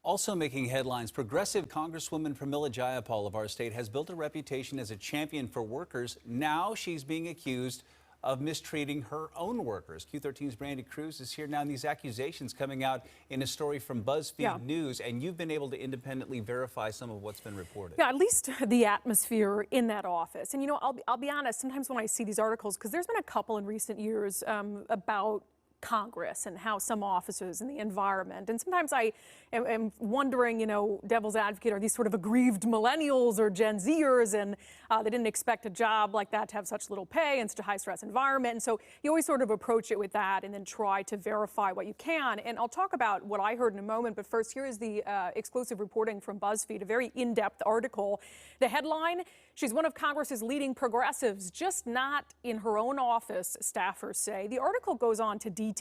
Also making headlines, progressive Congresswoman Pramila Jayapal of our state has built a reputation as a champion for workers. Now she's being accused of mistreating her own workers. Q13's Brandi Kruse is here now, and these accusations coming out in a story from BuzzFeed News, and you've been able to independently verify some of what's been reported. Yeah, at least the atmosphere in that office. And, you know, I'll be honest, sometimes when I see these articles, because there's been a couple in recent years about Congress and how some officers and the environment. And sometimes I am wondering, you know, devil's advocate, are these sort of aggrieved millennials or Gen Zers, and they didn't expect a job like that to have such little pay and such a high stress environment. And so you always sort of approach it with that and then try to verify what you can. And I'll talk about what I heard in a moment. But first, here is the exclusive reporting from BuzzFeed, a very in-depth article. The headline: she's one of Congress's leading progressives, just not in her own office, staffers say. The article goes on to detail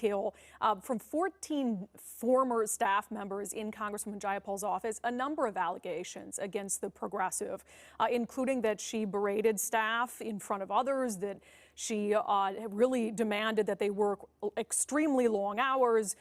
from 14 former staff members in Congresswoman Jayapal's office a number of allegations against the progressive, including that she berated staff in front of others, that she really demanded that they work extremely long hours.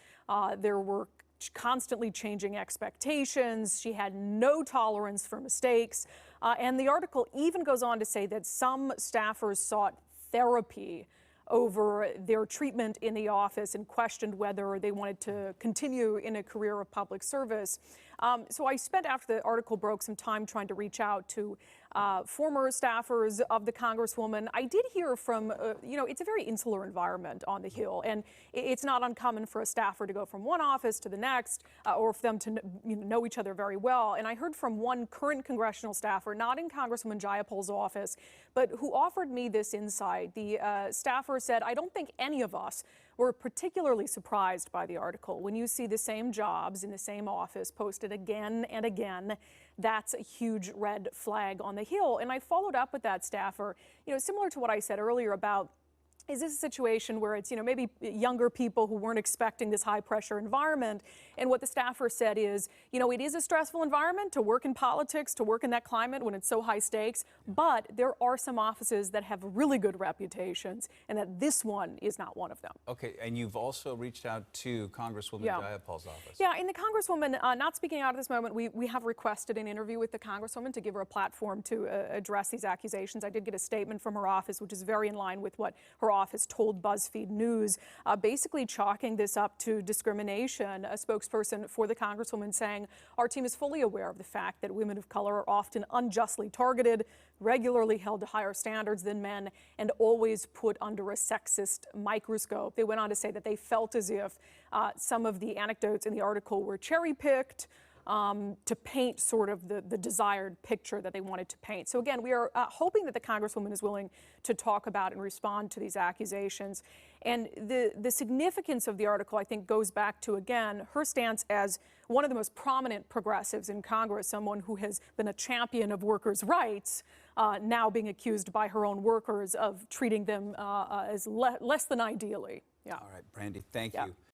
There were constantly changing expectations. She had no tolerance for mistakes. And the article even goes on to say that some staffers sought therapy over their treatment in the office and questioned whether they wanted to continue in a career of public service. So I spent, after the article broke, some time trying to reach out to former staffers of the Congresswoman. I did hear from, you know, it's a very insular environment on the Hill, and it's not uncommon for a staffer to go from one office to the next, or for them to know each other very well. And I heard from one current congressional staffer, not in Congresswoman Jayapal's office, but who offered me this insight. The staffer said, "I don't think any of us were particularly surprised by the article. When you see the same jobs in the same office posted again and again, that's a huge red flag on the Hill." And I followed up with that staffer, you know, similar to what I said earlier about, is this a situation where it's, you know, maybe younger people who weren't expecting this high pressure environment? And what the staffer said is, you know, it is a stressful environment to work in politics, to work in that climate when it's so high stakes, but there are some offices that have really good reputations, and that this one is not one of them. Okay, and you've also reached out to Congresswoman Jayapal's office. Yeah, in the Congresswoman, not speaking out at this moment, we have requested an interview with the Congresswoman to give her a platform to address these accusations. I did get a statement from her office, which is very in line with what her office told BuzzFeed News, basically chalking this up to discrimination. A spokesperson for the Congresswoman saying, "Our team is fully aware of the fact that women of color are often unjustly targeted, regularly held to higher standards than men, and always put under a sexist microscope." They went on to say that they felt as if some of the anecdotes in the article were cherry-picked to paint sort of the desired picture that they wanted to paint. So again, we are hoping that the Congresswoman is willing to talk about and respond to these accusations. And the significance of the article, I think, goes back to, again, her stance as one of the most prominent progressives in Congress, someone who has been a champion of workers' rights, now being accused by her own workers of treating them as less than ideally. Yeah. All right, Brandi, thank you.